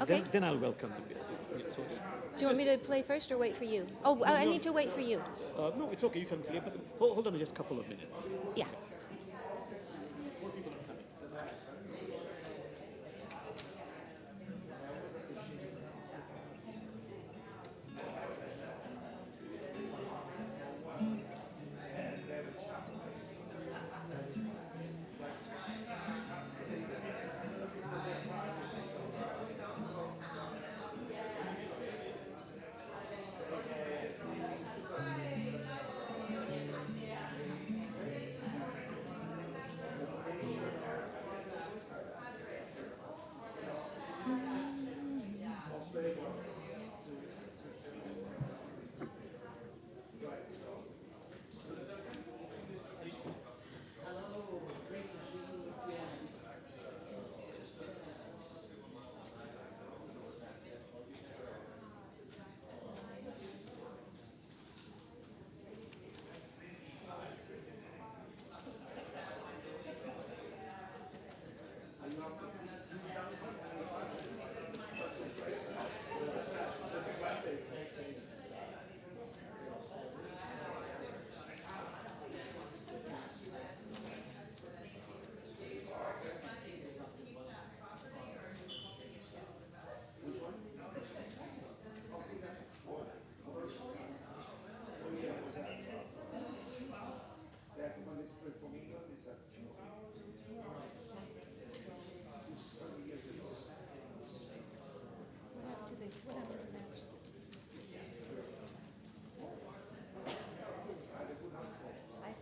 Okay. Then I'll welcome you. So, Do you want me to play first or wait for you? Oh, I need to wait for you. no, it's okay. You can play, but hold on just a couple of minutes. Yeah.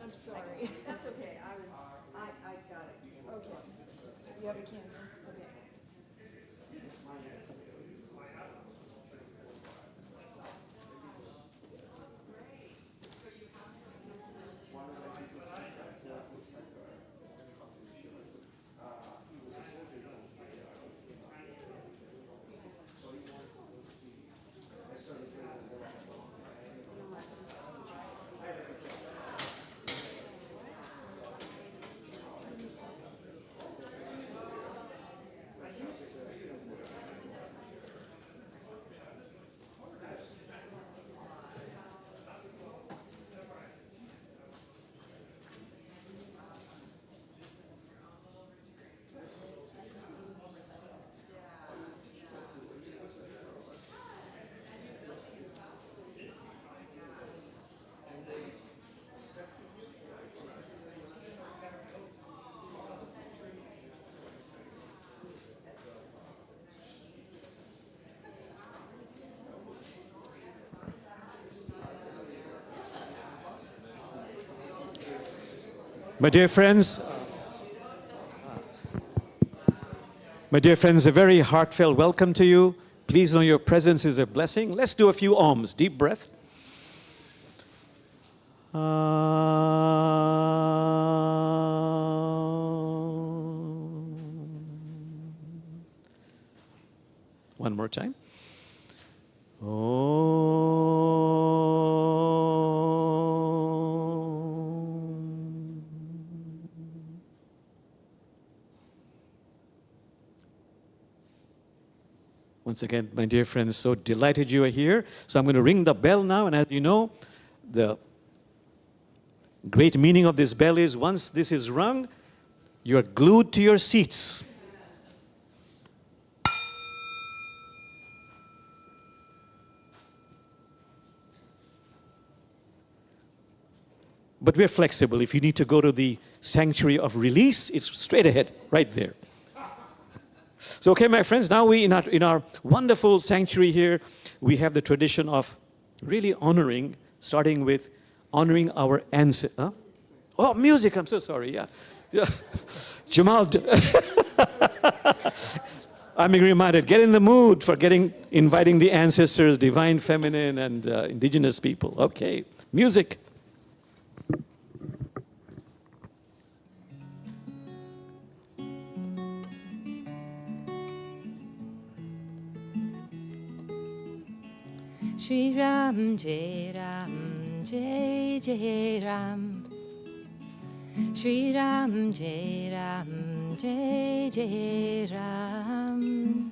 I'm sorry. That's okay. I got it. Okay. You have a camera? Okay. My dear friends, a very heartfelt welcome to you. Please know your presence is a blessing. Let's do a few ohms. Deep breath. One more time. Once again, my dear friends, so delighted you are here. So I'm going to ring the bell now, and as you know, the great meaning of this bell is once this is rung, you're glued to your seats. But we're flexible. If you need to go to the sanctuary of release, it's straight ahead, right there. So, okay, my friends, now we, in our wonderful sanctuary here, we have the tradition of really honoring, starting with honoring our ancestors. Huh? Oh, music, I'm so sorry, yeah. Jamal, I'm being reminded, get in the mood for inviting the ancestors, divine feminine, and indigenous people. Okay, music. Shri Ram, Jai Ram, Jai Jai Ram. Shri Ram, Jai Ram, Jai Jai Ram.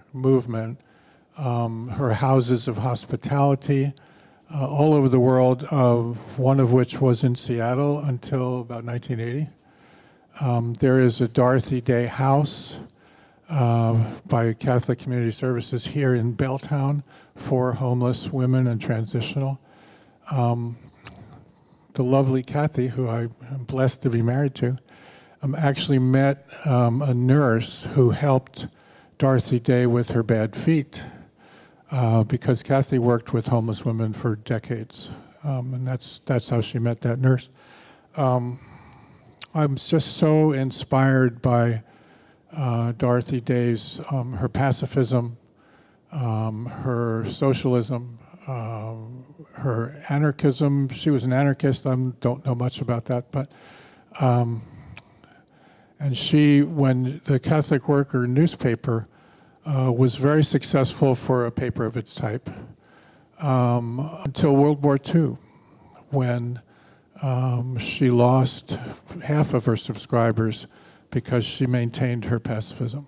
movement, her houses of hospitality all over the world, one of which was in Seattle until about 1980. There is a Dorothy Day House by Catholic Community Services here in Belltown for homeless women and transitional. The lovely Kathy, who I am blessed to be married to, actually met a nurse who helped Dorothy Day with her bad feet because Kathy worked with homeless women for decades, and that's how she met that nurse. I'm just so inspired by Dorothy Day's, her pacifism, her socialism, her anarchism. She was an anarchist. I don't know much about that, but and she, when the Catholic Worker newspaper was very successful for a paper of its type until World War II, when she lost half of her subscribers because she maintained her pacifism.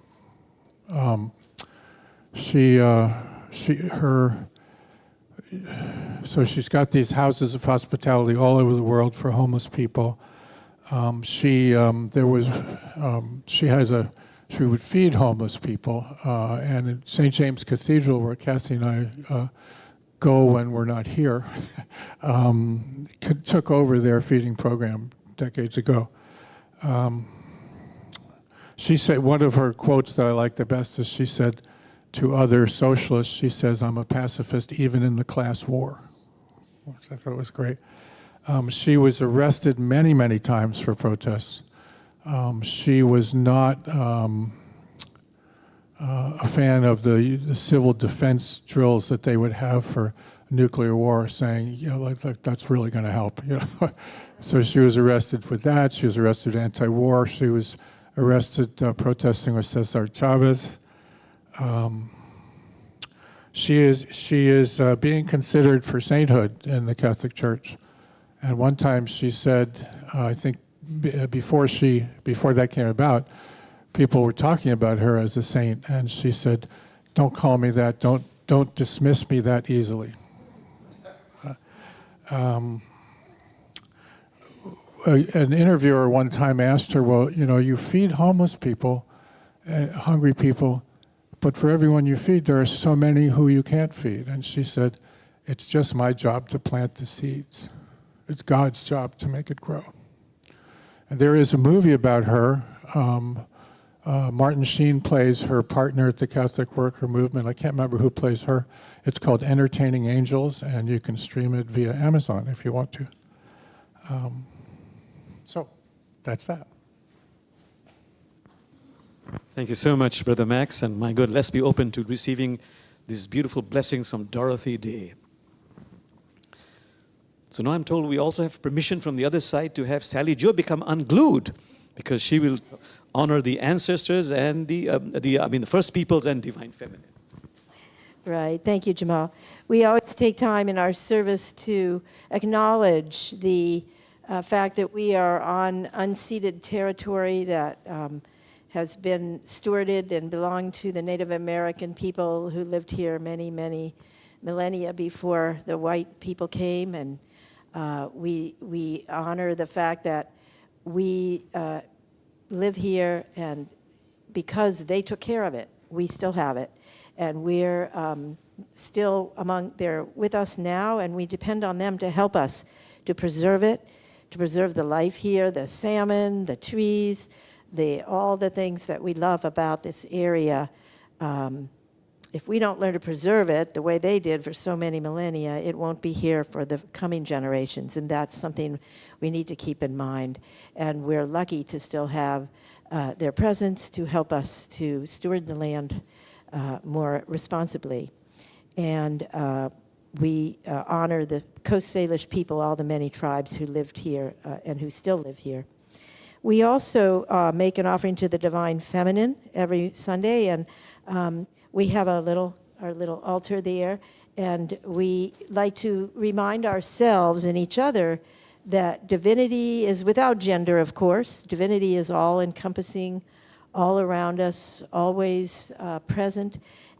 So she's got these houses of hospitality all over the world for homeless people. She would feed homeless people, and at St. James Cathedral, where Kathy and I go when we're not here, took over their feeding program decades ago. She said, one of her quotes that I like the best is she said to other socialists, she says, "I'm a pacifist even in the class war," which I thought was great. She was arrested many, many times for protests. She was not a fan of the civil defense drills that they would have for nuclear war, saying, you know, like that's really going to help. You know? So she was arrested for that. She was arrested anti-war. She was arrested protesting with Cesar Chavez. She is being considered for sainthood in the Catholic Church. And one time she said, I think before that came about, people were talking about her as a saint, and she said, "Don't call me that. Don't dismiss me that easily." An interviewer one time asked her, "Well, you know, you feed homeless people, hungry people, but for everyone you feed, there are so many who you can't feed." And she said, "It's just my job to plant the seeds. It's God's job to make it grow." And there is a movie about her. Martin Sheen plays her partner at the Catholic Worker Movement. I can't remember who plays her. It's called Entertaining Angels, and you can stream it via Amazon if you want to. So that's that. Thank you so much, Brother Max. And my God, let's be open to receiving these beautiful blessings from Dorothy Day. So now I'm told we also have permission from the other side to have Sally Jo become unglued, because she will honor the ancestors and the first peoples and divine feminine. Right. Thank you, Jamal. We always take time in our service to acknowledge the fact that we are on unceded territory that has been stewarded and belonged to the Native American people who lived here many, many millennia before the white people came. And we honor the fact that we live here, and because they took care of it, we still have it. And we're still they're with us now, and we depend on them to help us to preserve it, to preserve the life here, the salmon, the trees, all the things that we love about this area. If we don't learn to preserve it the way they did for so many millennia, it won't be here for the coming generations, and that's something we need to keep in mind. And we're lucky to still have their presence to help us to steward the land more responsibly. And we honor the Coast Salish people, all the many tribes who lived here and who still live here. We also make an offering to the Divine Feminine every Sunday, and we have our little altar there, and we like to remind ourselves and each other that divinity is without gender, of course. Divinity is all-encompassing, all around us, always present,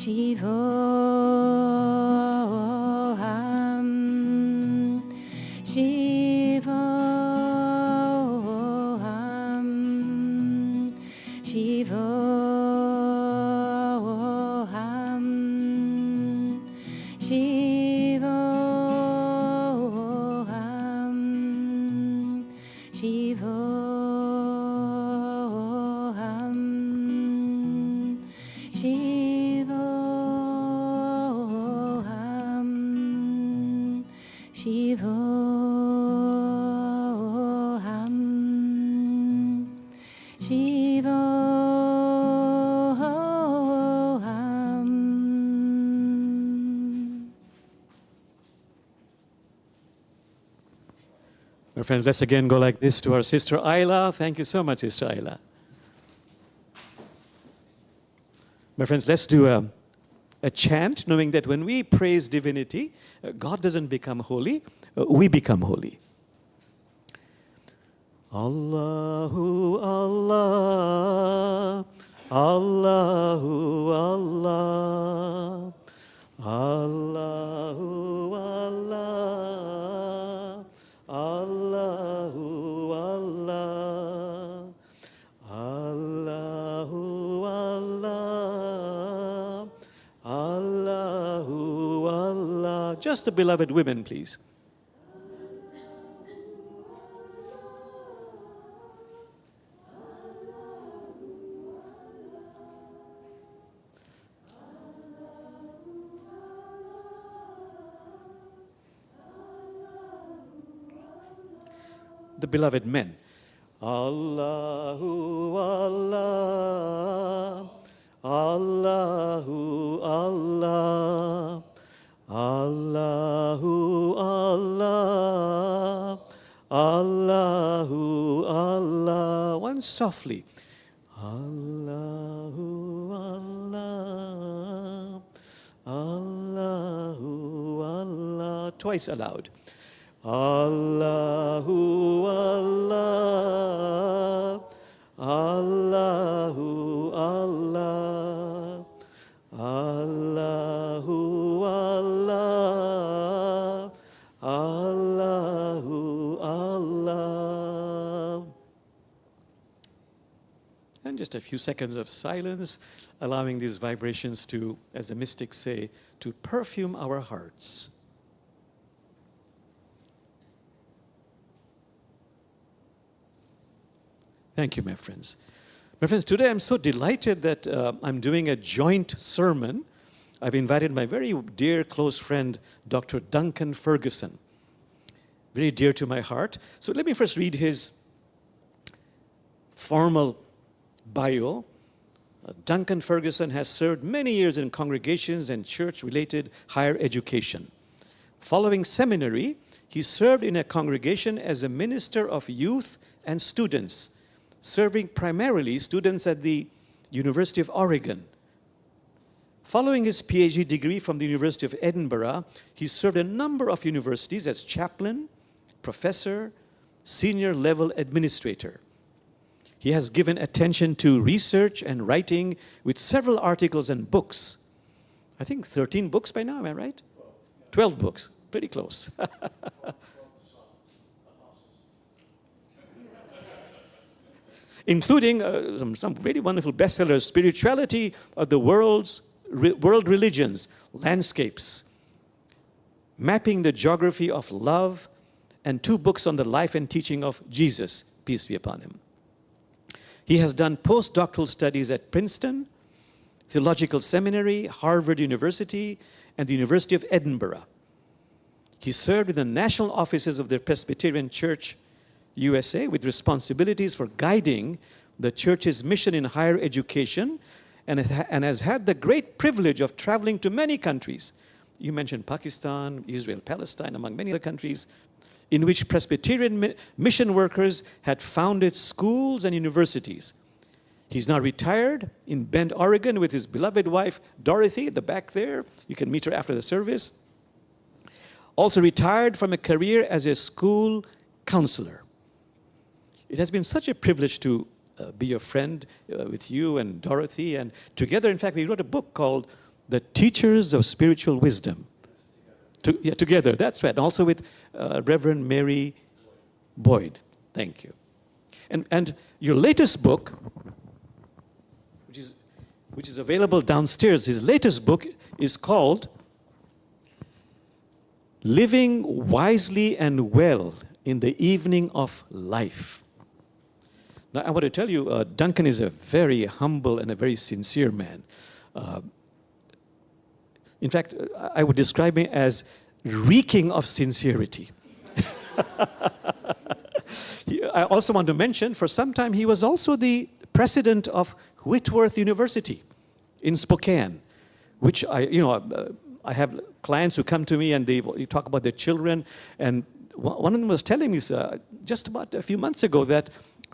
Shivoham, Shivoham, Shivoham, Shivoham, Shivoham, Shivoham, Shivoham, Shivoham. My friends, let's again go like this to our sister Ayla. Thank you so much, Sister Ayla. My friends, let's do a chant, knowing that when we praise divinity, God doesn't become holy, we become holy. Allahu Allah, Allahu Allah, Allahu Allah, Allahu Allah, Allahu Allah, Allahu Allah. Just the beloved women, please. The beloved men. Allahu Allah, Allahu Allah, Allahu Allah, Allahu Allah. Once softly. Allahu Allah, Allahu Allah. Twice aloud. Allahu Allah, Allahu Allah, Allahu Allah, Allahu Allah. And just a few seconds of silence, allowing these vibrations to, as the mystics say, to perfume our hearts. Thank you, my friends. My friends, today I'm so delighted that I'm doing a joint sermon. I've invited my very dear close friend, Dr. Duncan Ferguson, very dear to my heart. So let me first read his formal bio. Duncan Ferguson has served many years in congregations and church-related higher education. Following seminary, he served in a congregation as a minister of youth and students, serving primarily students at the University of Oregon. Following his PhD degree from the University of Edinburgh, he served a number of universities as chaplain, professor, senior level administrator. He has given attention to research and writing with several articles and books. I think 13 books by now, am I right? 12 books, pretty close. Including some really wonderful bestsellers, Spirituality of the World Religions, Landscapes, Mapping the Geography of Love, and 2 books on the life and teaching of Jesus, peace be upon him. He has done postdoctoral studies at Princeton, Theological Seminary, Harvard University, and the University of Edinburgh. He served in the national offices of the Presbyterian Church, USA, with responsibilities for guiding the church's mission in higher education, and has had the great privilege of traveling to many countries. You mentioned Pakistan, Israel, Palestine, among many other countries, in which Presbyterian mission workers had founded schools and universities. He's now retired in Bend, Oregon, with his beloved wife, Dorothy, at the back there. You can meet her after the service. Also retired from a career as a school counselor. It has been such a privilege to be a friend with you and Dorothy. And together, in fact, we wrote a book called the teachers of spiritual wisdom. Together, that's right. And also with Reverend Mary Boyd. Thank you. And your latest book, which is available downstairs, his latest book is called Living Wisely and Well in the Evening of Life. Now, I want to tell you, Duncan is a very humble and a very sincere man. In fact, I would describe him as reeking of sincerity. I also want to mention, for some time, he was also the president of Whitworth University in Spokane, which I have clients who come to me and they talk about their children. And one of them was telling me just about a few months ago that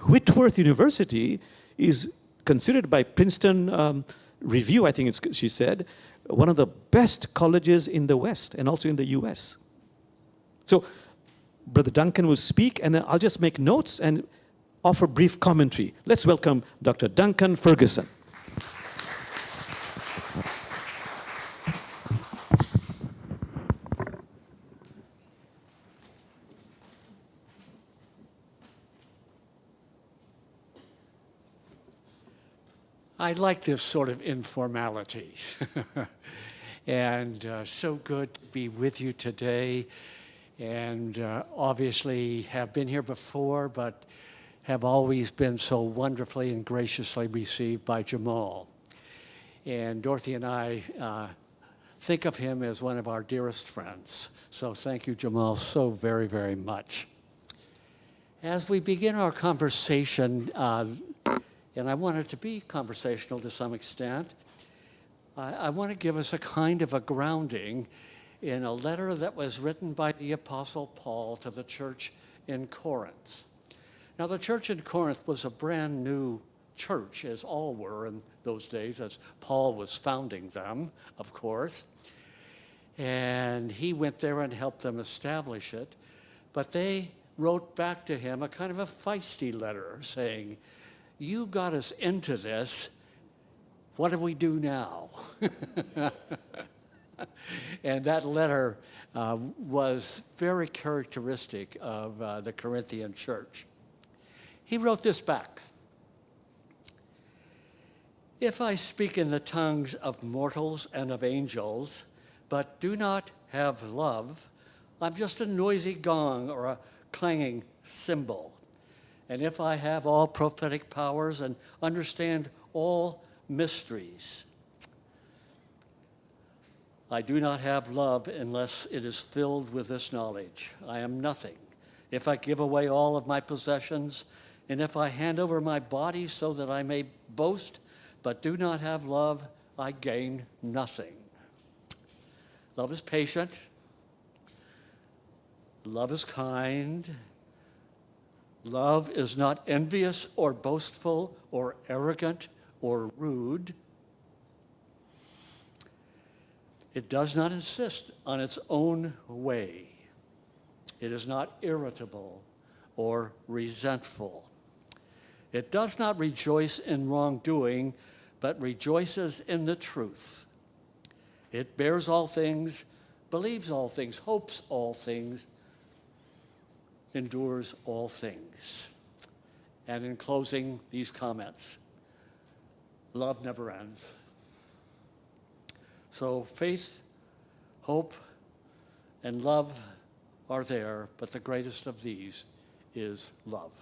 Whitworth University is considered by Princeton Review, I think she said, one of the best colleges in the West and also in the U.S. So Brother Duncan will speak, and then I'll just make notes and offer brief commentary. Let's welcome Dr. Duncan Ferguson. I like this sort of informality. And so good to be with you today. And obviously have been here before, but have always been so wonderfully and graciously received by Jamal. And Dorothy and I think of him as one of our dearest friends. So thank you, Jamal, so very, very much. As we begin our conversation, and I want it to be conversational to some extent, I want to give us a kind of a grounding in a letter that was written by the Apostle Paul to the church in Corinth. Now, the church in Corinth was a brand new church, as all were in those days, as Paul was founding them, of course. And he went there and helped them establish it. But they wrote back to him a kind of a feisty letter saying, "You got us into this. What do we do now?" And that letter was very characteristic of the Corinthian church. He wrote this back: "If I speak in the tongues of mortals and of angels, but do not have love, I'm just a noisy gong or a clanging cymbal. And if I have all prophetic powers and understand all mysteries, I do not have love unless it is filled with this knowledge. I am nothing. If I give away all of my possessions, and if I hand over my body so that I may boast, but do not have love, I gain nothing. Love is patient. Love is kind. Love is not envious or boastful or arrogant or rude. It does not insist on its own way. It is not irritable or resentful. It does not rejoice in wrongdoing, but rejoices in the truth. It bears all things, believes all things, hopes all things, endures all things." And in closing, these comments: love never ends. So faith, hope, and love are there, but the greatest of these is love.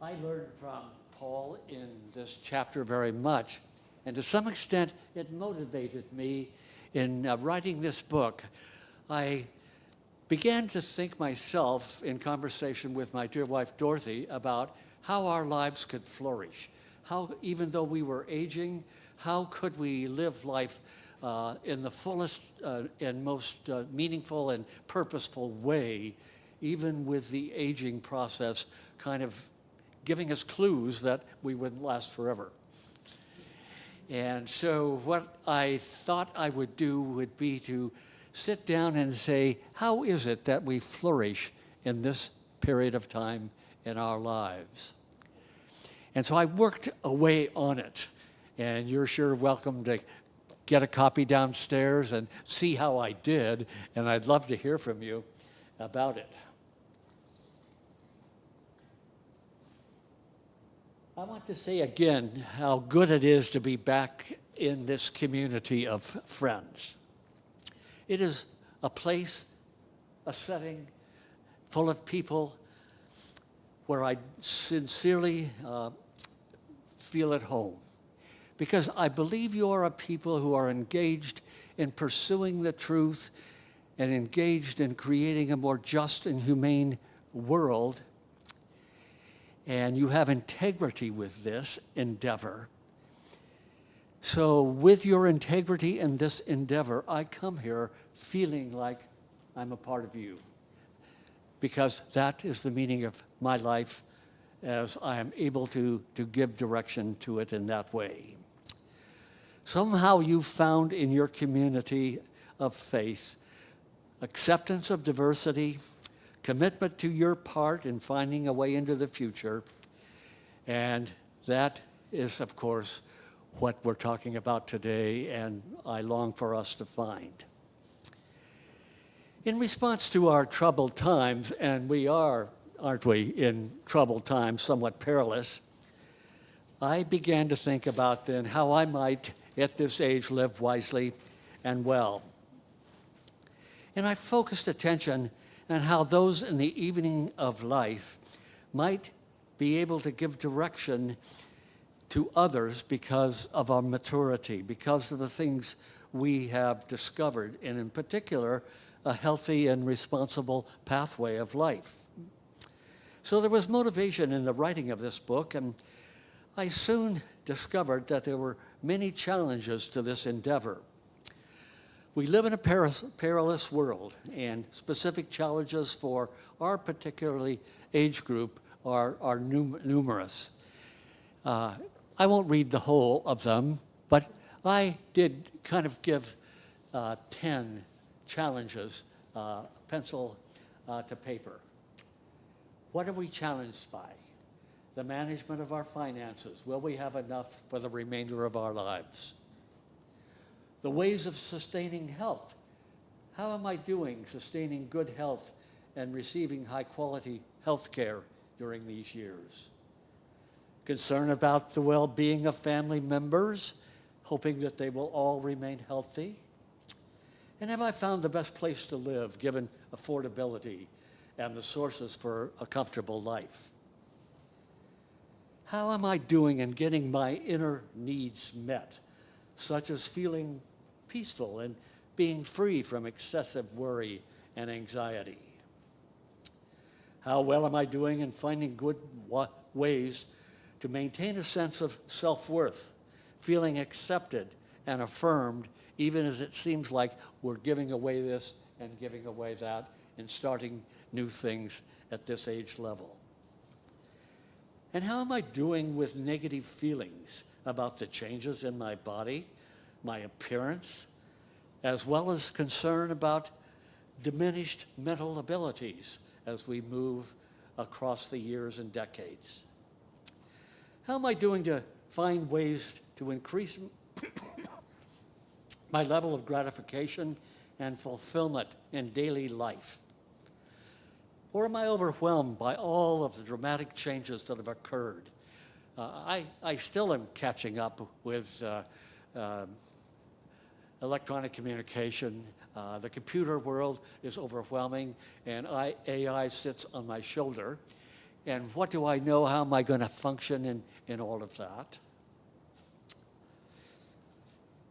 I learned from Paul in this chapter very much, and to some extent it motivated me in writing this book. I began to think myself, in conversation with my dear wife Dorothy, about how our lives could flourish. How, even though we were aging, how could we live life in the fullest and most meaningful and purposeful way, even with the aging process kind of giving us clues that we wouldn't last forever. And so what I thought I would do would be to sit down and say, how is it that we flourish in this period of time in our lives? And so I worked away on it. And you're sure welcome to get a copy downstairs and see how I did, and I'd love to hear from you about it. I want to say again how good it is to be back in this community of friends. It is a place, a setting full of people where I sincerely feel at home, because I believe you are a people who are engaged in pursuing the truth and engaged in creating a more just and humane world. And you have integrity with this endeavor. So with your integrity in this endeavor, I come here feeling like I'm a part of you, because that is the meaning of my life, as I am able to give direction to it in that way. Somehow you found in your community of faith acceptance of diversity, commitment to your part in finding a way into the future, and that is, of course, what we're talking about today, and I long for us to find. In response to our troubled times, and we are, aren't we, in troubled times, somewhat perilous, I began to think about then how I might, at this age, live wisely and well. And I focused attention on how those in the evening of life might be able to give direction to others because of our maturity, because of the things we have discovered, and in particular, a healthy and responsible pathway of life. So there was motivation in the writing of this book, and I soon discovered that there were many challenges to this endeavor. We live in a perilous world, and specific challenges for our particularly age group are numerous. I won't read the whole of them, but I did kind of give 10 challenges, pencil to paper. What are we challenged by? The management of our finances. Will we have enough for the remainder of our lives? The ways of sustaining health. How am I doing sustaining good health and receiving high-quality health care during these years? Concern about the well-being of family members, hoping that they will all remain healthy. And have I found the best place to live, given affordability and the sources for a comfortable life? How am I doing in getting my inner needs met, such as feeling peaceful and being free from excessive worry and anxiety? How well am I doing in finding good ways to maintain a sense of self-worth, feeling accepted and affirmed, even as it seems like we're giving away this and giving away that and starting new things at this age level? And how am I doing with negative feelings about the changes in my body, my appearance, as well as concern about diminished mental abilities as we move across the years and decades? How am I doing to find ways to increase my level of gratification and fulfillment in daily life? Or am I overwhelmed by all of the dramatic changes that have occurred? I still am catching up with electronic communication. The computer world is overwhelming, and AI sits on my shoulder. And what do I know? How am I going to function in all of that?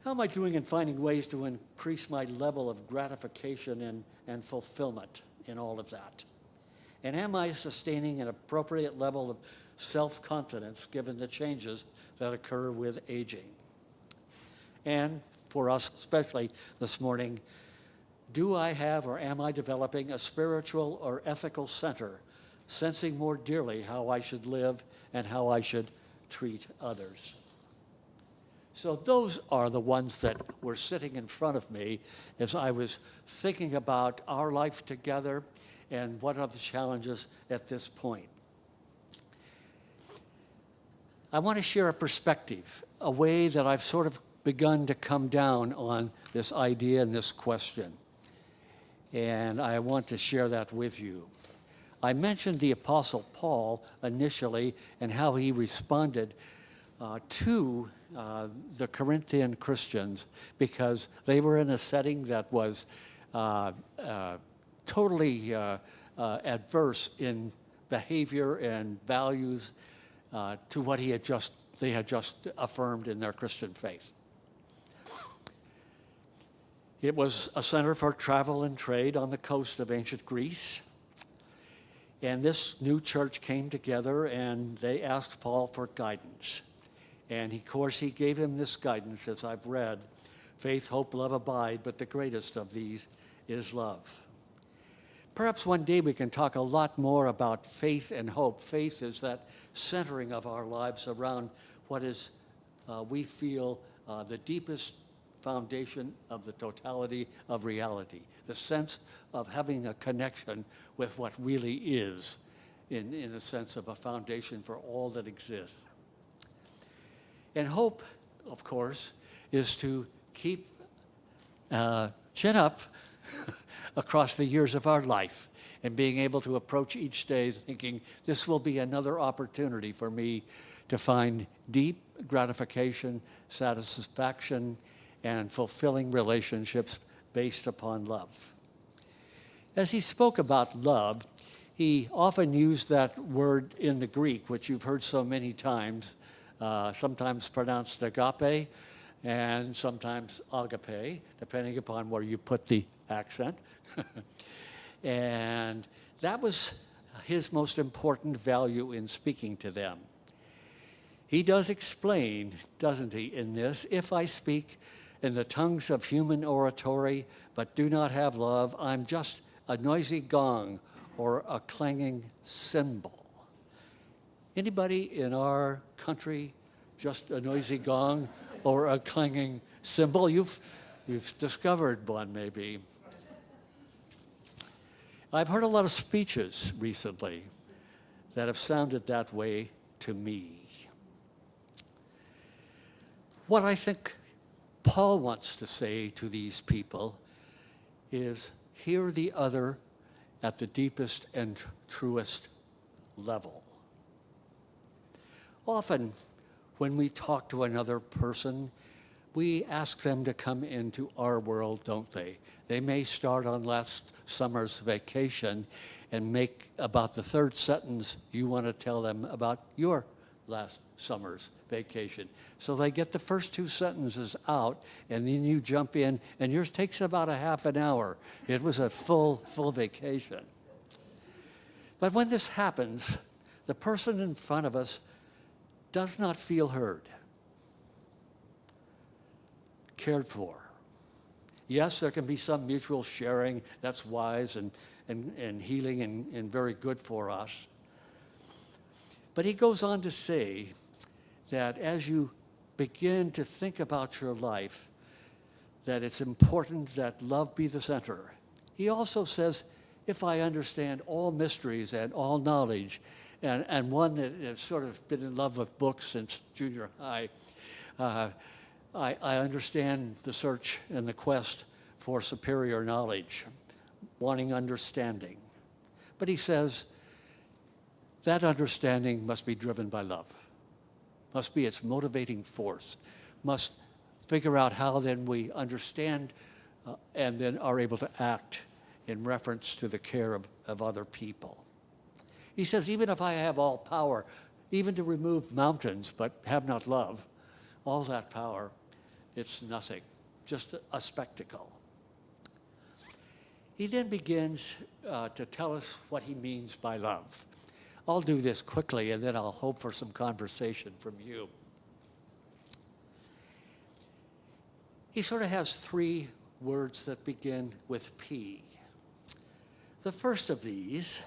How am I doing in finding ways to increase my level of gratification and fulfillment in all of that? And am I sustaining an appropriate level of self-confidence given the changes that occur with aging? And for us, especially this morning, do I have or am I developing a spiritual or ethical center, sensing more dearly how I should live and how I should treat others? So those are the ones that were sitting in front of me as I was thinking about our life together and what are the challenges at this point. I want to share a perspective a way that I've sort of begun to come down on this idea and this question. And I want to share that with you. I mentioned the Apostle Paul initially and how he responded to the Corinthian Christians because they were in a setting that was totally adverse in behavior and values to what they had just affirmed in their Christian faith. It was a center for travel and trade on the coast of ancient Greece. And this new church came together and they asked Paul for guidance. And of course, he gave him this guidance, as I've read: faith, hope, love abide, but the greatest of these is love. Perhaps one day we can talk a lot more about faith and hope. Faith is that centering of our lives around what is, we feel, the deepest foundation of the totality of reality, the sense of having a connection with what really is, in a sense of a foundation for all that exists. And hope, of course, is to keep chin up across the years of our life and being able to approach each day thinking, this will be another opportunity for me to find deep gratification, satisfaction, and fulfilling relationships based upon love. As he spoke about love, he often used that word in the Greek, which you've heard so many times, sometimes pronounced agape and sometimes agape, depending upon where you put the accent. And that was his most important value in speaking to them. He does explain, doesn't he, in this, if I speak in the tongues of human oratory but do not have love, I'm just a noisy gong or a clanging cymbal. Anybody in our country just a noisy gong or a clanging cymbal? You've discovered one, maybe. I've heard a lot of speeches recently that have sounded that way to me. What I think Paul wants to say to these people is hear the other at the deepest and truest level. Often, when we talk to another person, we ask them to come into our world, don't they? They may start on last summer's vacation and make about the third sentence you want to tell them about your last summer's vacation. So they get the first two sentences out, and then you jump in, and yours takes about a half an hour. It was a full vacation. But when this happens, the person in front of us does not feel heard, cared for. Yes, there can be some mutual sharing. That's wise and healing and very good for us. But he goes on to say that as you begin to think about your life, that it's important that love be the center. He also says, if I understand all mysteries and all knowledge, and one that has sort of been in love with books since junior high, I understand the search and the quest for superior knowledge, wanting understanding. But he says that understanding must be driven by love, must be its motivating force, must figure out how then we understand and then are able to act in reference to the care of other people. He says, even if I have all power, even to remove mountains, but have not love, all that power, it's nothing, just a spectacle. He then begins to tell us what he means by love. I'll do this quickly, and then I'll hope for some conversation from you. He sort of has three words that begin with P. The first of these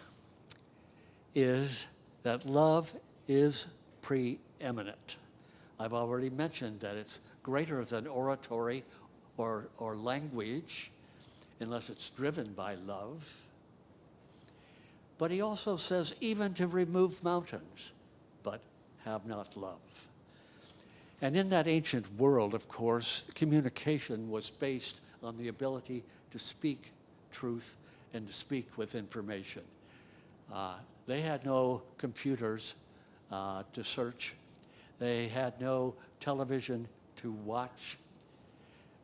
is that love is preeminent. I've already mentioned that it's greater than oratory or language, unless it's driven by love. But he also says, even to remove mountains, but have not love. And in that ancient world, of course, communication was based on the ability to speak truth and to speak with information. They had no computers to search. They had no television to watch.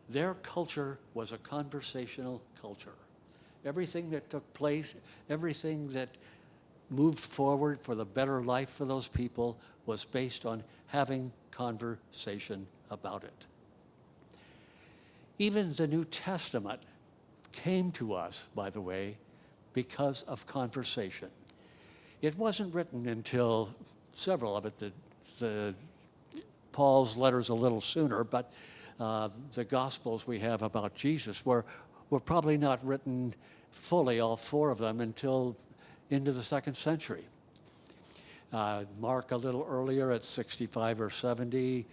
Their culture was a conversational culture. Everything that took place, everything that moved forward for the better life for those people was based on having conversation about it. Even the New Testament came to us, by the way, because of conversation. It wasn't written until several of it, Paul's letters a little sooner, but the Gospels we have about Jesus were probably not written fully, all four of them, until into the 2nd century. Mark a little earlier at 65 or 70,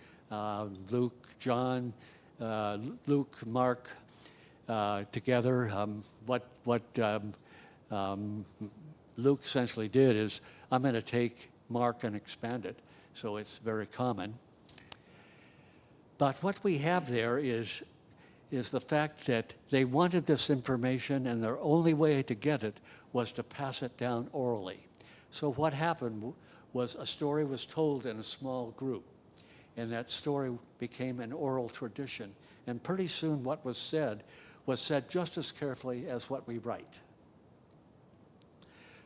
Luke, John, Luke, Mark together. What Luke essentially did is, I'm going to take Mark and expand it, so it's very common. But what we have there is the fact that they wanted this information, and their only way to get it was to pass it down orally. So what happened was a story was told in a small group, and that story became an oral tradition. And pretty soon what was said just as carefully as what we write.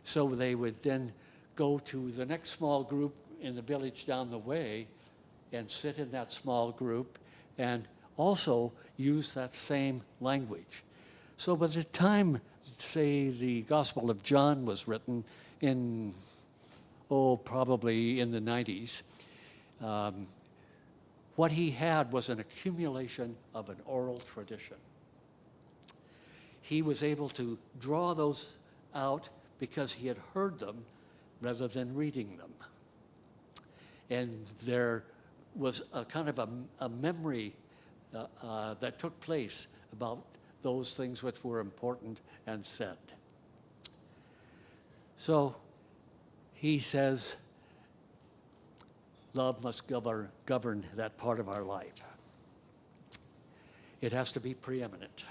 So they would then go to the next small group in the village down the way and sit in that small group and also use that same language. So by the time, say, the Gospel of John was written in, probably in the 90s, what he had was an accumulation of an oral tradition. He was able to draw those out because he had heard them rather than reading them. And there was a kind of a memory that took place about those things which were important and said. So he says, love must govern that part of our life. It has to be preeminent.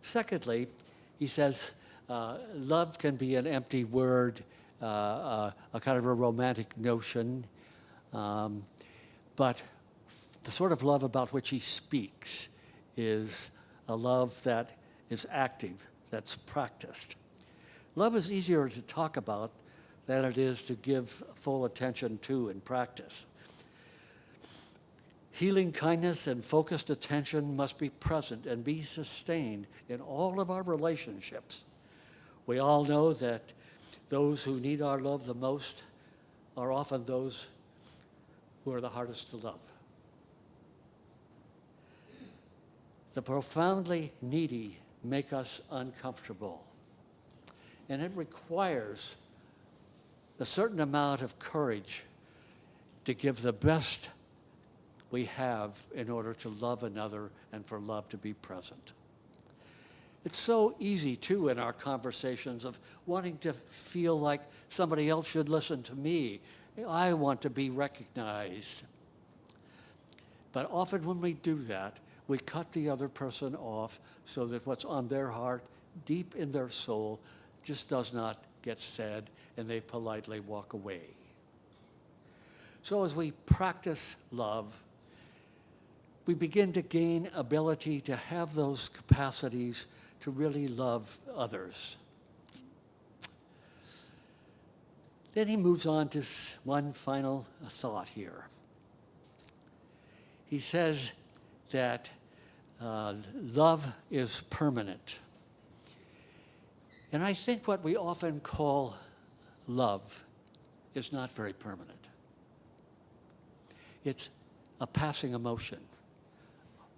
Secondly, he says, love can be an empty word, a kind of a romantic notion, but the sort of love about which he speaks is a love that is active, that's practiced. Love is easier to talk about than it is to give full attention to in practice. Healing kindness and focused attention must be present and be sustained in all of our relationships. We all know that those who need our love the most are often those who are the hardest to love. The profoundly needy make us uncomfortable, and it requires a certain amount of courage to give the best we have in order to love another and for love to be present. It's so easy, too, in our conversations of wanting to feel like somebody else should listen to me. I want to be recognized. But often when we do that, we cut the other person off so that what's on their heart, deep in their soul, just does not get said, and they politely walk away. So as we practice love, we begin to gain ability to have those capacities to really love others. Then he moves on to one final thought here. He says that love is permanent. And I think what we often call love is not very permanent. It's a passing emotion,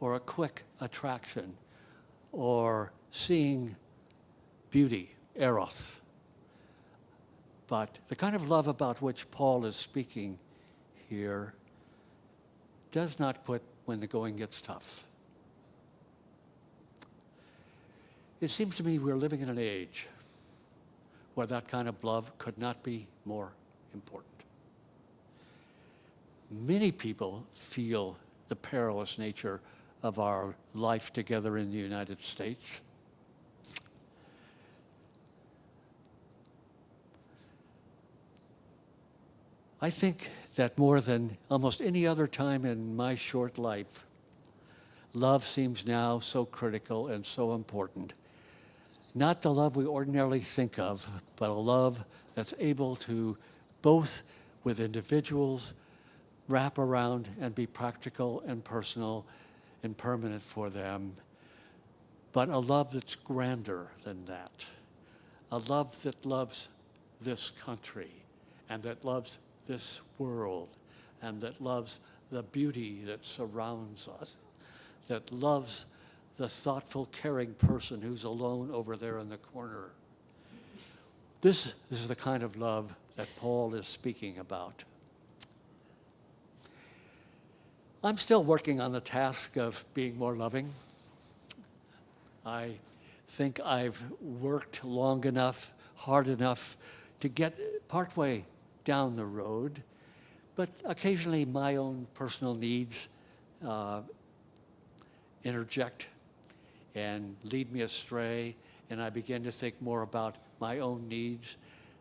or a quick attraction, or seeing beauty, eros. But the kind of love about which Paul is speaking here does not quit when the going gets tough. It seems to me we're living in an age where that kind of love could not be more important. many people feel the perilous nature of our life together in the United States. I think that more than almost any other time in my short life, love seems now so critical and so important. Not the love we ordinarily think of, but a love that's able to, both with individuals, wrap around and be practical and personal and permanent for them, but a love that's grander than that. A love that loves this country and that loves this world and that loves the beauty that surrounds us, that loves the thoughtful, caring person who's alone over there in the corner. This is the kind of love that Paul is speaking about. I'm still working on the task of being more loving. I think I've worked long enough, hard enough to get partway down the road, but occasionally my own personal needs interject and lead me astray, and I begin to think more about my own needs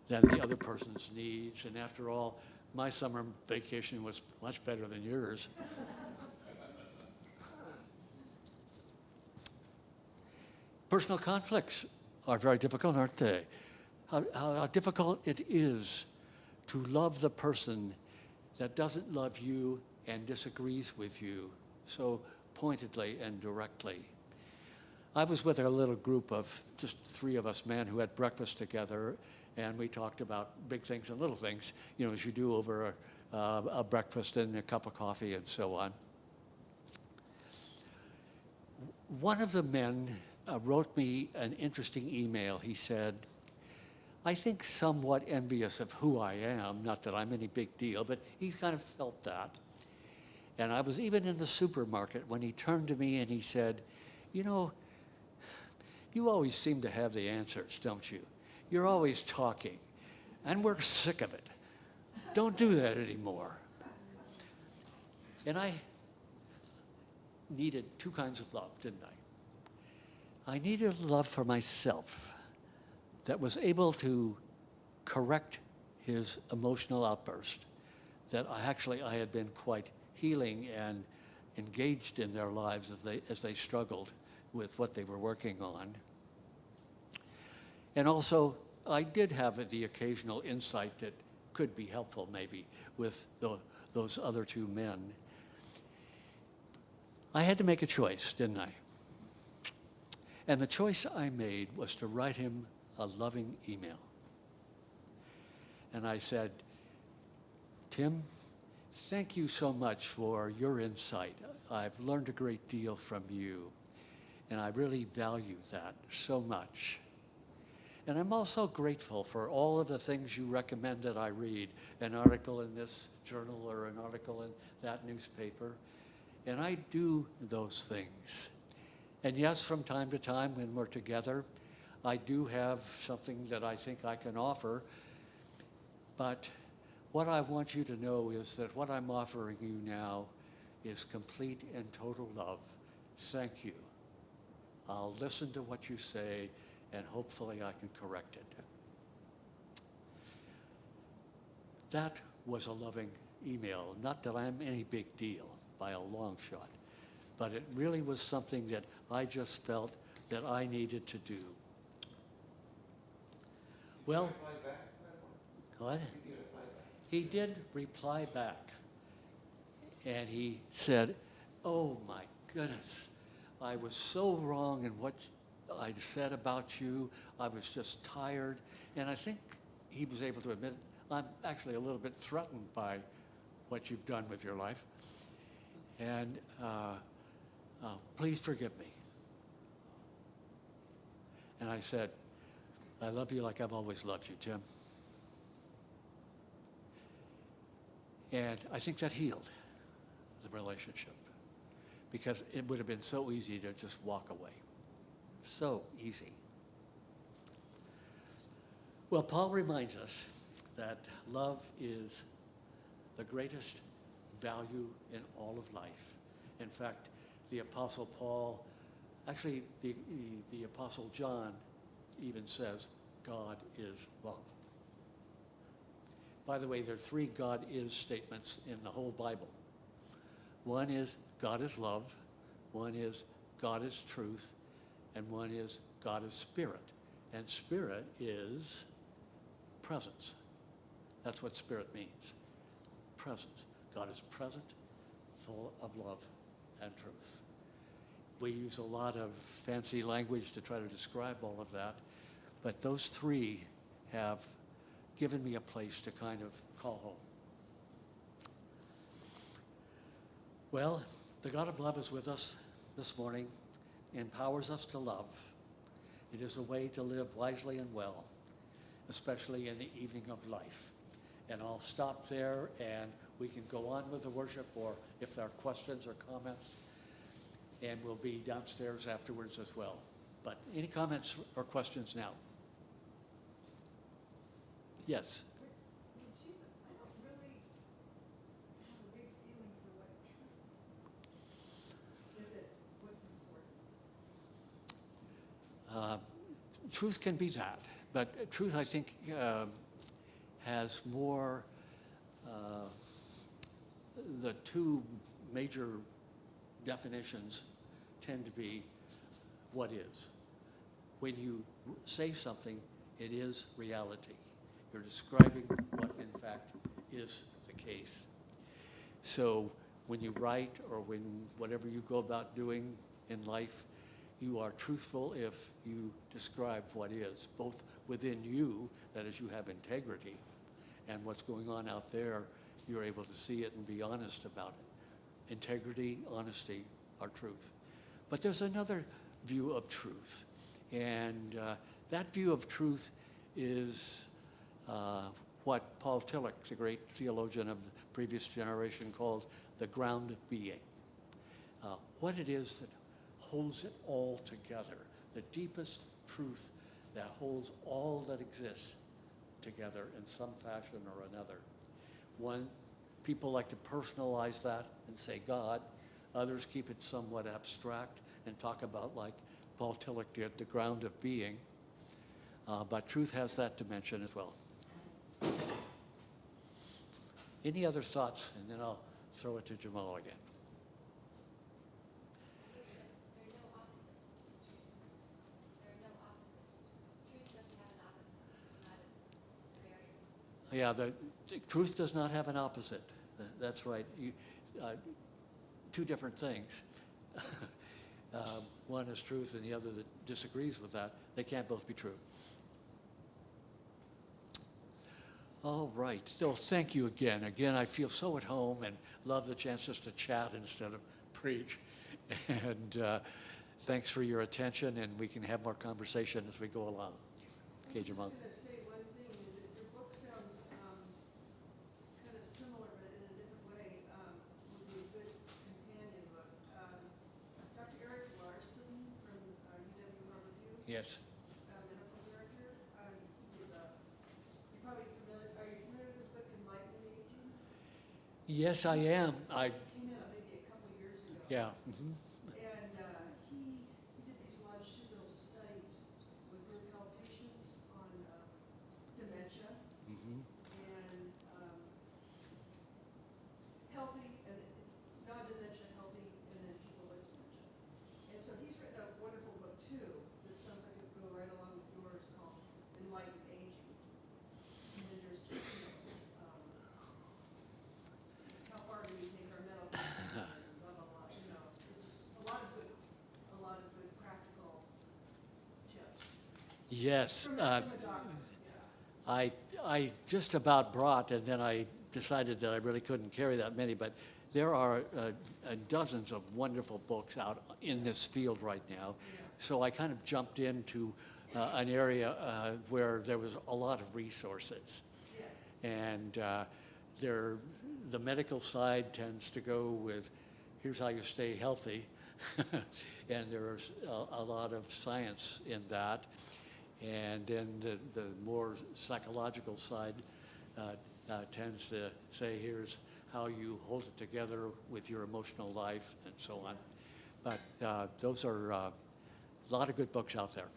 than the other person's needs. And after all, my summer vacation was much better than yours. Personal conflicts are very difficult, aren't they? How difficult it is to love the person that doesn't love you and disagrees with you so pointedly and directly. I was with a little group of just 3 of us men who had breakfast together, and we talked about big things and little things, you know, as you do over a breakfast and a cup of coffee and so on. One of the men wrote me an interesting email. He said, I think somewhat envious of who I am, not that I'm any big deal, but he kind of felt that. And I was even in the supermarket when he turned to me and he said, you know, you always seem to have the answers, don't you? You're always talking, and we're sick of it. Don't do that anymore. And I needed 2 kinds of love, didn't I? I needed love for myself that was able to correct his emotional outburst, that I had been quite healing and engaged in their lives as they struggled with what they were working on. And also, I did have the occasional insight that could be helpful maybe with those other 2 men. I had to make a choice, didn't I? And the choice I made was to write him a loving email. And I said, Tim, thank you so much for your insight. I've learned a great deal from you, and I really value that so much. And I'm also grateful for all of the things you recommend that I read, an article in this journal or an article in that newspaper, and I do those things. And yes, from time to time when we're together, I do have something that I think I can offer, but what I want you to know is that what I'm offering you now is complete and total love. Thank you. I'll listen to what you say, and hopefully I can correct it. That was a loving email. Not that I'm any big deal by a long shot, but it really was something that I just felt that I needed to do. Well, what? He did reply back, and he said, oh my goodness, I was so wrong in what I said about you. I was just tired. And I think he was able to admit, I'm actually a little bit threatened by what you've done with your life. And please forgive me. And I said, I love you like I've always loved you, Tim. And I think that healed the relationship, because it would have been so easy to just walk away. So easy. Well, Paul reminds us that love is the greatest value in all of life. In fact, the Apostle Paul, actually the Apostle John even says, God is love. By the way, there are 3 God is statements in the whole Bible. One is God is love, one is God is truth, and one is God is spirit. And spirit is presence. That's what spirit means. Presence. God is present, full of love and truth. We use a lot of fancy language to try to describe all of that, but those 3 have given me a place to kind of call home. Well, the God of love is with us this morning, empowers us to love. It is a way to live wisely and well, especially in the evening of life. And I'll stop there, and we can go on with the worship, or if there are questions or comments, and we'll be downstairs afterwards as well. But any comments or questions now? Yes. I don't really have a big feeling for what truth is. What's important? Truth can be that, but truth, I think, has more, the 2 major definitions tend to be what is. When you say something, it is reality. You're describing what in fact is the case. So when you write or when whatever you go about doing in life, you are truthful if you describe what is, both within you, that is, you have integrity, and what's going on out there, you're able to see it and be honest about it. Integrity, honesty are truth. But there's another view of truth, and that view of truth is what Paul Tillich, the great theologian of the previous generation, called the ground of being. What it is that holds it all together, the deepest truth that holds all that exists together in some fashion or another. One, people like to personalize that and say God. Others keep it somewhat abstract and talk about, like Paul Tillich did, the ground of being. But truth has that dimension as well. Any other thoughts? And then I'll throw it to Jamal again. Yeah, the truth does not have an opposite. That's right. 2 different things. One is truth and the other that disagrees with that. They can't both be true. All right. So thank you again. Again, I feel so at home and love the chance just to chat instead of preach. And thanks for your attention, and we can have more conversation as we go along. Okay, Jamal. Yes. Medical director. You're probably familiar. Are you familiar with this book, Enlightenment Aging? Yes, I am. It came out maybe a couple of years ago. Yeah. Mm-hmm. And he did these longitudinal studies with group health patients on dementia Mm-hmm. and healthy and non-dementia, healthy, and then people with dementia. And so he's written a wonderful book too that sounds like it would go right along with yours, called Enlightened Aging. And then there's how far do we take our mental health and blah blah blah. You know, it's just a lot of good practical tips. Yes. From a doctor. Yeah. I just about brought, and then I decided that I really couldn't carry that many, but there are dozens of wonderful books out in this field right now. So I kind of jumped into an area where there was a lot of resources. And the medical side tends to go with, here's how you stay healthy. And there's a lot of science in that. And then the more psychological side tends to say, here's how you hold it together with your emotional life and so on. But those are a lot of good books out there.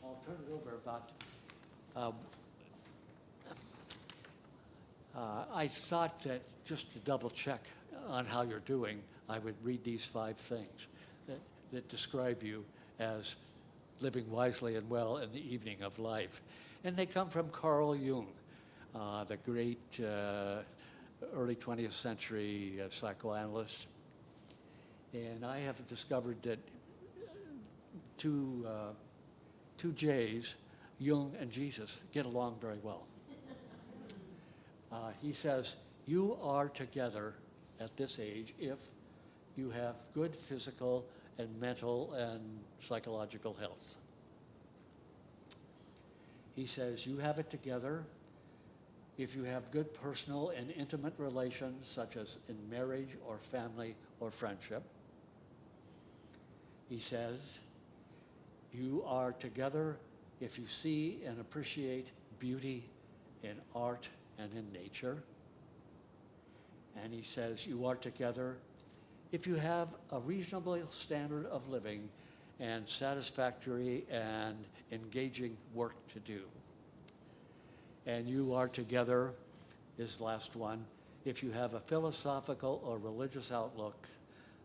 I'll turn it over about. I thought that just to double check on how you're doing, I would read these 5 things that describe you as living wisely and well in the evening of life. And they come from Carl Jung, the great early 20th century psychoanalyst. And I have discovered that two J's, Jung and Jesus, get along very well. He says, you are together at this age if you have good physical and mental and psychological health. He says, you have it together if you have good personal and intimate relations, such as in marriage or family or friendship. He says, you are together if you see and appreciate beauty in art and in nature. And he says, you are together if you have a reasonable standard of living and satisfactory and engaging work to do. And you are together, this last one, if you have a philosophical or religious outlook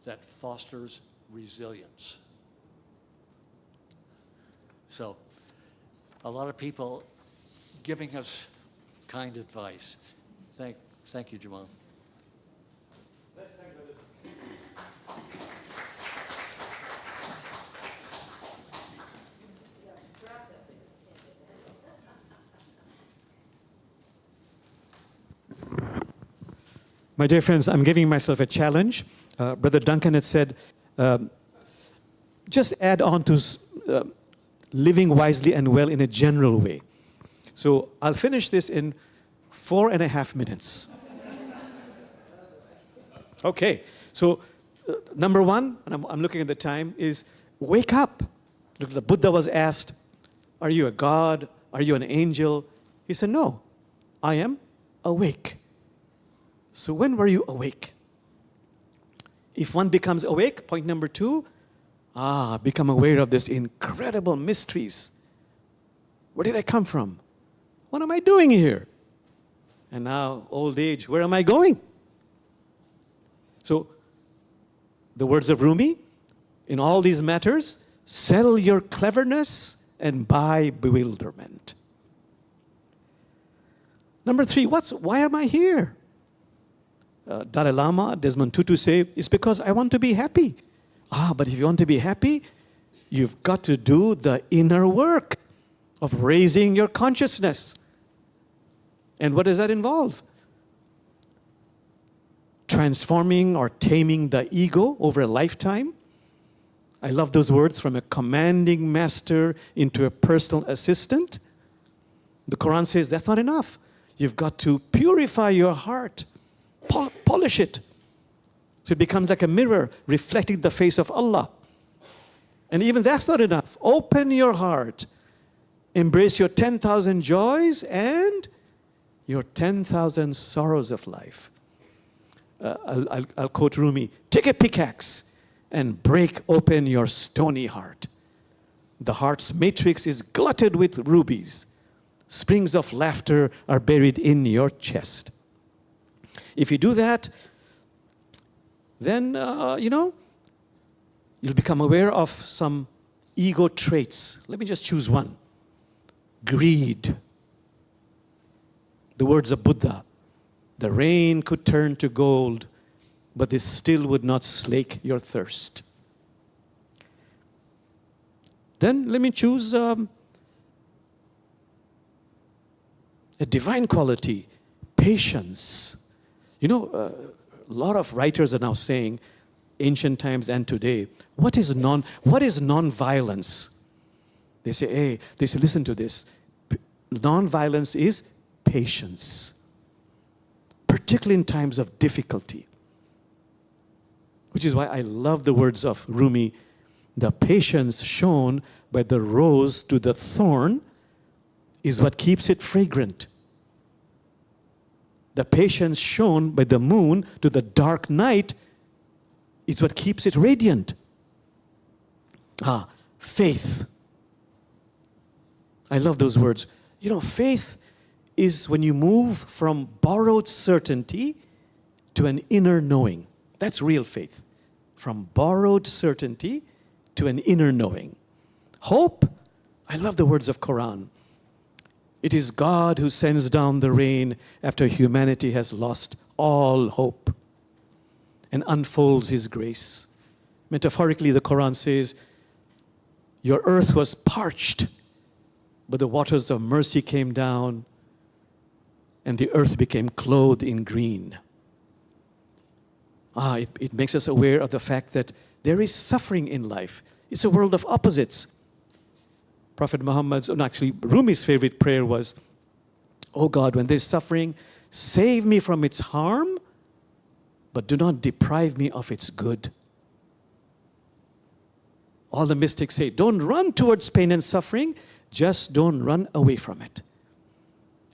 that fosters resilience. So, a lot of people giving us kind advice. Thank you, Jamal. My dear friends, I'm giving myself a challenge. Brother Duncan had said, just add on to living wisely and well in a general way. So I'll finish this in 4.5 minutes. Okay, so number one, and I'm looking at the time, is wake up. Look, the Buddha was asked, are you a god? Are you an angel? He said, no, I am awake. So when were you awake? If one becomes awake, point number 2, become aware of this incredible mysteries. Where did I come from? What am I doing here? And now, old age, where am I going? So, the words of Rumi, in all these matters, sell your cleverness and buy bewilderment. Number 3, why am I here? Dalai Lama, Desmond Tutu say, it's because I want to be happy. But if you want to be happy, you've got to do the inner work of raising your consciousness. And what does that involve? Transforming or taming the ego over a lifetime. I love those words, from a commanding master into a personal assistant. The Quran says that's not enough. You've got to purify your heart, polish it, so it becomes like a mirror reflecting the face of Allah. And even that's not enough. Open your heart, embrace your 10,000 joys and your 10,000 sorrows of life. I'll quote Rumi, take a pickaxe and break open your stony heart. The heart's matrix is glutted with rubies. Springs of laughter are buried in your chest. If you do that, then, you'll become aware of some ego traits. Let me just choose one. Greed. The words of Buddha. The rain could turn to gold, but this still would not slake your thirst. Then let me choose a divine quality, patience. A lot of writers are now saying, ancient times and today, what is non-violence? They say, listen to this. Non-violence is patience, particularly in times of difficulty. Which is why I love the words of Rumi, the patience shown by the rose to the thorn is what keeps it fragrant. The patience shown by the moon to the dark night is what keeps it radiant. Faith. I love those words. You know, faith is when you move from borrowed certainty to an inner knowing. That's real faith. From borrowed certainty to an inner knowing. Hope, I love the words of Quran. It is God who sends down the rain after humanity has lost all hope and unfolds His grace. Metaphorically, the Quran says, your earth was parched, but the waters of mercy came down and the earth became clothed in green. It makes us aware of the fact that there is suffering in life. It's a world of opposites. Prophet Muhammad's, actually Rumi's favorite prayer was, oh God, when there's suffering, save me from its harm, but do not deprive me of its good. All the mystics say, don't run towards pain and suffering, just don't run away from it.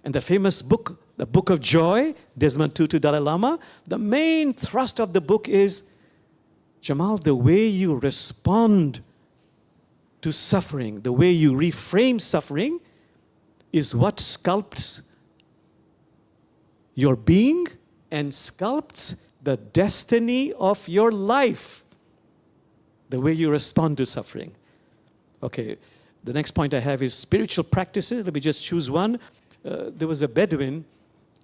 And the famous book, the Book of Joy, Desmond Tutu Dalai Lama, the main thrust of the book is, Jamal, the way you respond to suffering, the way you reframe suffering is what sculpts your being and sculpts the destiny of your life. The way you respond to suffering. Okay, the next point I have is spiritual practices. Let me just choose one. There was a Bedouin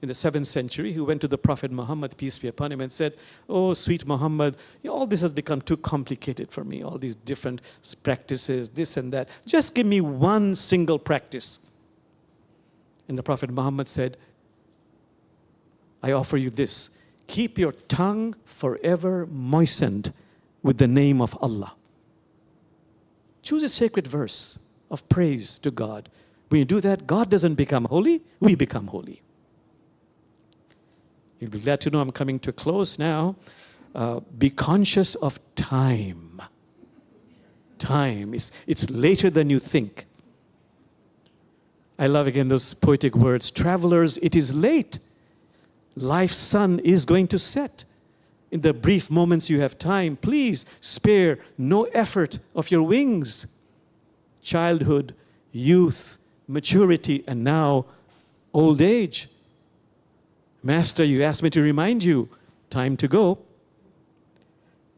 in the 7th century who went to the Prophet Muhammad, peace be upon him, and said, oh, sweet Muhammad, all this has become too complicated for me, all these different practices, this and that. Just give me one single practice. And the Prophet Muhammad said, I offer you this. Keep your tongue forever moistened with the name of Allah. Choose a sacred verse of praise to God. When you do that, God doesn't become holy, we become holy. You'll be glad to know I'm coming to a close now. Be conscious of time. Time, it's later than you think. I love again those poetic words. Travelers, it is late. Life's sun is going to set. In the brief moments you have time, please spare no effort of your wings. Childhood, youth, maturity, and now old age. Master, you asked me to remind you, time to go.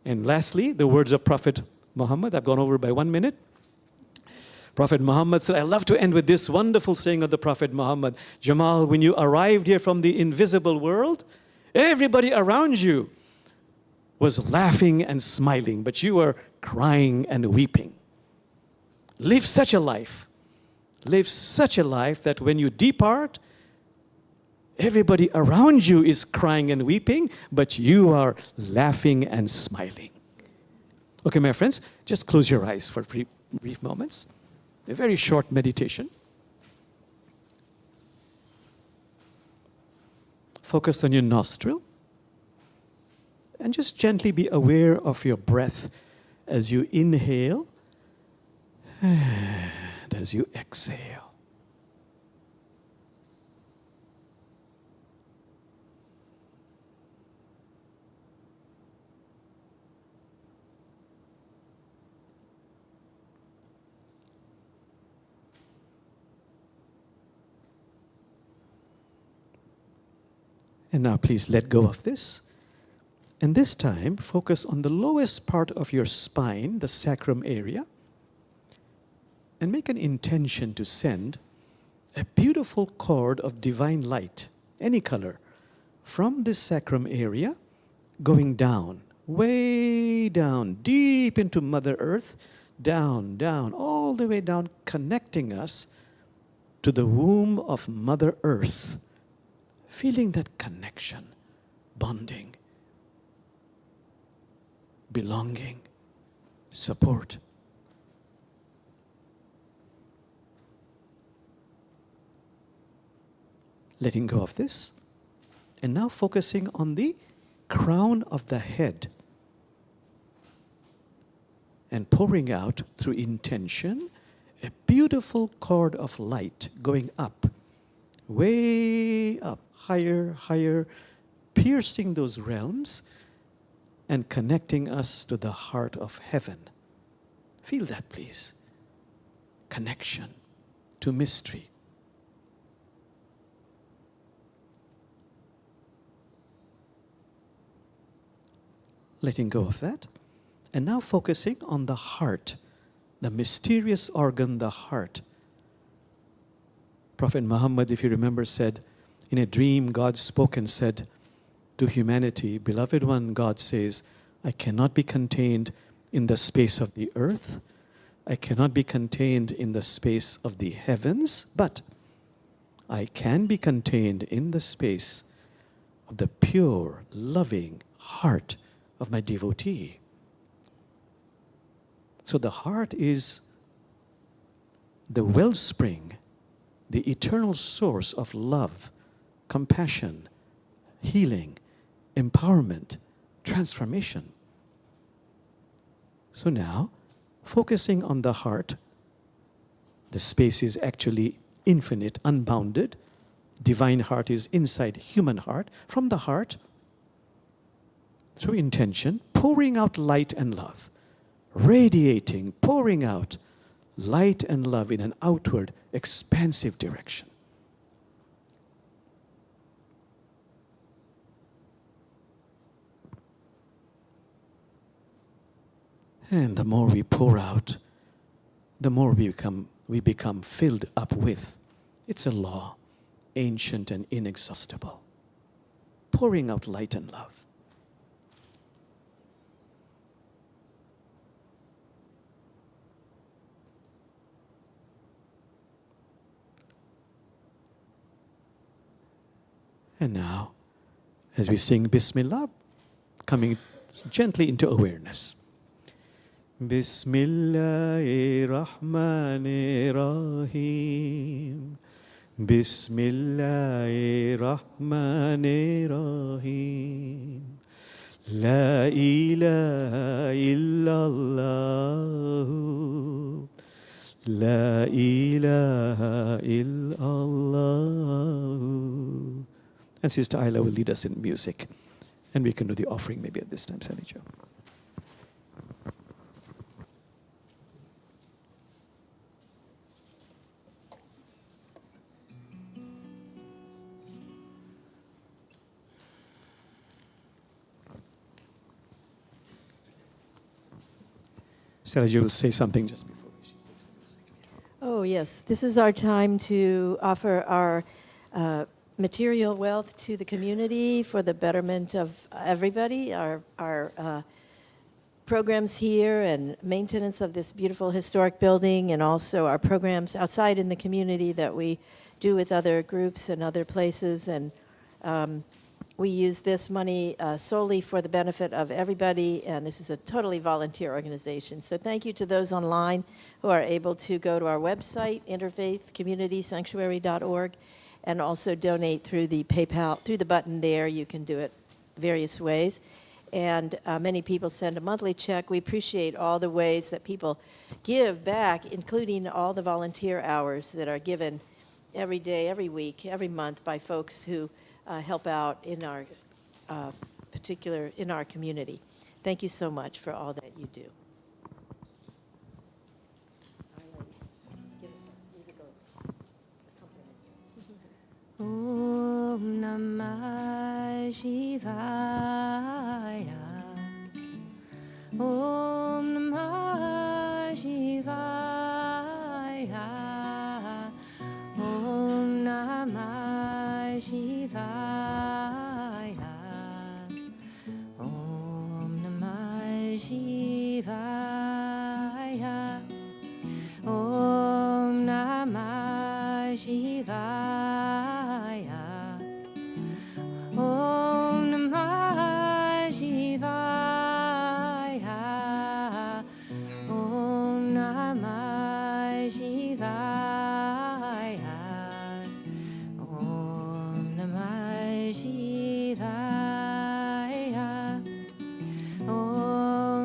And lastly, the words of Prophet Muhammad. I've gone over by 1 minute. Prophet Muhammad said, I love to end with this wonderful saying of the Prophet Muhammad. Jamal, when you arrived here from the invisible world, everybody around you was laughing and smiling, but you were crying and weeping. Live such a life. Live such a life that when you depart, everybody around you is crying and weeping, but you are laughing and smiling. Okay, my friends, just close your eyes for brief moments. A very short meditation. Focus on your nostril. And just gently be aware of your breath as you inhale and as you exhale. And now please let go of this. And this time, focus on the lowest part of your spine, the sacrum area, and make an intention to send a beautiful cord of divine light, any color, from this sacrum area, going down, way down, deep into Mother Earth, down, down, all the way down, connecting us to the womb of Mother Earth, feeling that connection, bonding, belonging, support. Letting go of this, and now focusing on the crown of the head and pouring out through intention A beautiful cord of light going up, way up, higher, higher, piercing those realms and connecting us to the heart of heaven. Feel that, please. Connection to mystery. Letting go of that. And now focusing on the heart, the mysterious organ, the heart. Prophet Muhammad, if you remember, said, in a dream, God spoke and said to humanity, beloved one, God says, I cannot be contained in the space of the earth. I cannot be contained in the space of the heavens, but I can be contained in the space of the pure, loving heart of my devotee. So the heart is the wellspring, the eternal source of love, compassion, healing, empowerment, transformation. So now, focusing on the heart, the space is actually infinite, unbounded. Divine heart is inside human heart. From the heart, through intention, pouring out light and love, radiating, pouring out light and love in an outward, expansive direction. And the more we pour out, the more we become filled up with. It's a law, ancient and inexhaustible. Pouring out light and love. And now, as we sing Bismillah, coming gently into awareness. Bismillahirrahmanirrahim. Bismillahirrahmanirrahim. La ilaha illallah. La ilaha illallah. And Sister Ayla will lead us in music. And we can do the offering maybe at this time, Sally Jo. Sally Jo will say something just before she plays the music. Oh, yes. This is our time to offer our material wealth to the community for the betterment of everybody, our programs here and maintenance of this beautiful historic building, and also our programs outside in the community that we do with other groups and other places. And we use this money solely for the benefit of everybody, and this is a totally volunteer organization. So thank you to those online who are able to go to our website, interfaithcommunitysanctuary.org, and also donate through the PayPal, through the button there. You can do it various ways. And many people send a monthly check. We appreciate all the ways that people give back, including all the volunteer hours that are given every day, every week, every month by folks who help out in our in our community. Thank you so much for all that you do. Om Namah Shivaya. Om Namah Shivaya. Om Namah Shivaya. Om Namah Shivaya. Om Namah Shivaya. Om Namah Shivaya. Om Namah Shivaya. Om Namah Shivaya. Om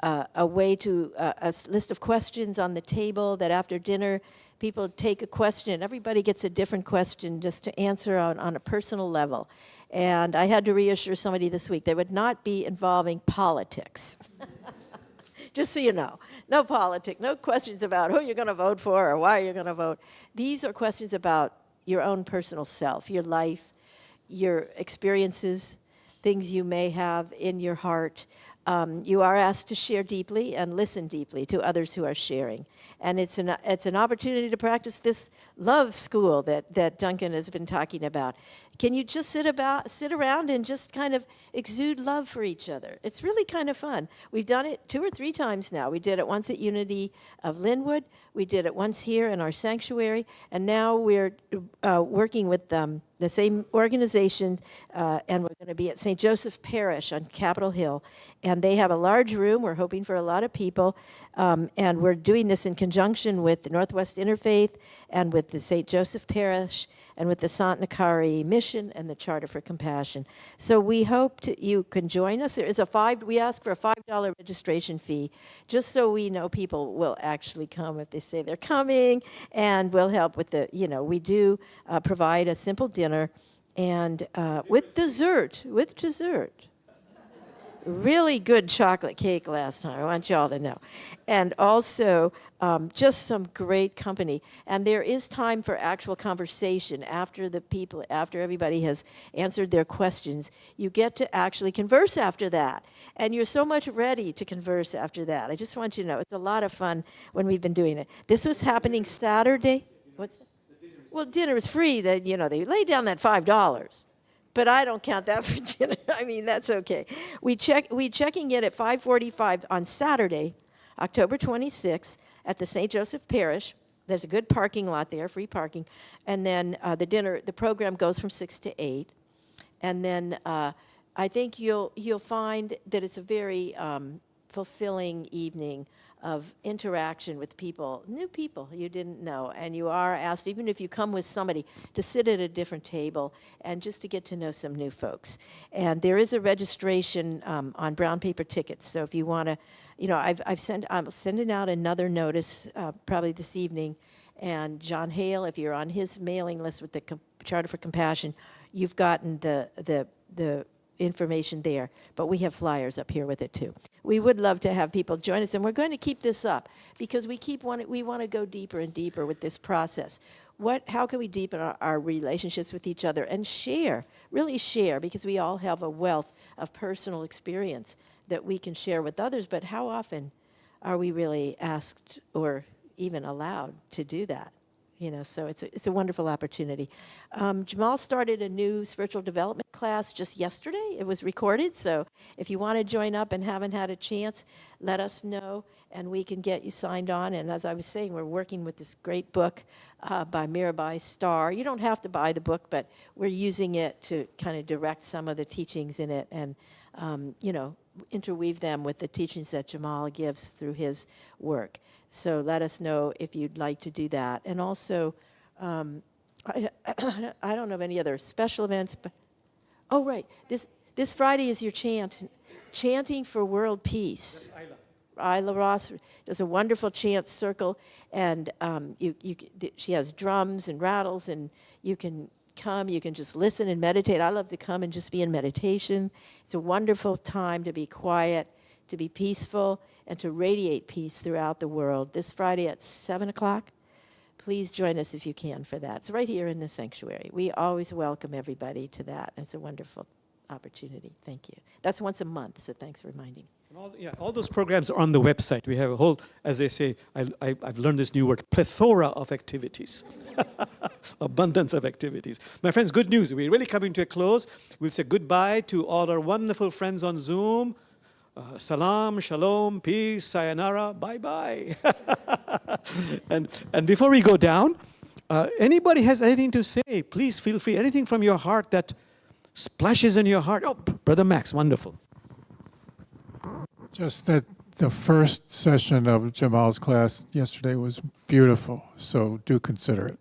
a way to, list of questions on the table that after dinner, people take a question. Everybody gets a different question just to answer on a personal level. And I had to reassure somebody this week, they would not be involving politics. Just so you know, no politics, no questions about who you're going to vote for or why you're going to vote. These are questions about your own personal self, your life, your experiences, things you may have in your heart. You are asked to share deeply and listen deeply to others who are sharing. And it's an opportunity to practice this love school that Duncan has been talking about. Can you just sit around and just kind of exude love for each other? It's really kind of fun. We've done it 2 or 3 times now. We did it once at Unity of Linwood. We did it once here in our sanctuary. And now we're working with the same organization, and we're going to be at St. Joseph Parish on Capitol Hill. And they have a large room. We're hoping for a lot of people. And we're doing this in conjunction with the Northwest Interfaith and with the St. Joseph Parish and with the Sant Nakari Mission and the Charter for Compassion. So we hope you can join us. There is we ask for a $5 registration fee, just so we know people will actually come if they say they're coming, and we'll help with we do provide a simple dinner and with dessert. Really good chocolate cake last time, I want y'all to know. And also just some great company. And there is time for actual conversation after everybody has answered their questions. You get to actually converse after that. And you're so much ready to converse after that. I just want you to know, it's a lot of fun when we've been doing it. This was happening Saturday. What's that? Well, dinner is free. They lay down that $5. But I don't count that for dinner. I mean, that's okay. We checking in at 5:45 on Saturday, October 26th, at the St. Joseph Parish. There's a good parking lot there, free parking. And then the program goes from 6 to 8. And then I think you'll find that it's a very fulfilling evening of interaction with people, new people you didn't know. And you are asked, even if you come with somebody, to sit at a different table and just to get to know some new folks. And there is a registration on brown paper tickets. So if you want to, I'm sending out another notice probably this evening. And John Hale, if you're on his mailing list with the Charter for Compassion, you've gotten the information there, but we have flyers up here with it too. We would love to have people join us, and we're going to keep this up because we want to go deeper and deeper with this process. How can we deepen our relationships with each other and really share, because we all have a wealth of personal experience that we can share with others, but how often are we really asked or even allowed to do that? So it's a wonderful opportunity. Jamal started a new spiritual development class just yesterday. It was recorded, so if you want to join up and haven't had a chance, let us know, and we can get you signed on. And as I was saying, we're working with this great book by Mirabai Starr. You don't have to buy the book, but we're using it to kind of direct some of the teachings in it and, interweave them with the teachings that Jamal gives through his work. So let us know if you'd like to do that. And also, I don't know of any other special events, but, oh, right, this Friday is your chanting for world peace. Isla Ross does a wonderful chant circle, and she has drums and rattles, and you can come, you can just listen and meditate. I love to come and just be in meditation. It's a wonderful time to be quiet, to be peaceful, and to radiate peace throughout the world. This Friday at 7 o'clock, please join us if you can for that. It's right here in the sanctuary. We always welcome everybody to that. It's a wonderful opportunity. Thank you. That's once a month, so thanks for reminding. All those programs are on the website. We have a whole, as they say, I've learned this new word, plethora of activities. Abundance of activities. My friends, good news. We're really coming to a close. We'll say goodbye to all our wonderful friends on Zoom. Salam, shalom, peace, sayonara, bye-bye. And before we go down, anybody has anything to say, please feel free. Anything from your heart that splashes in your heart. Oh, Brother Max, wonderful. Just that the first session of Jamal's class yesterday was beautiful, so do consider it.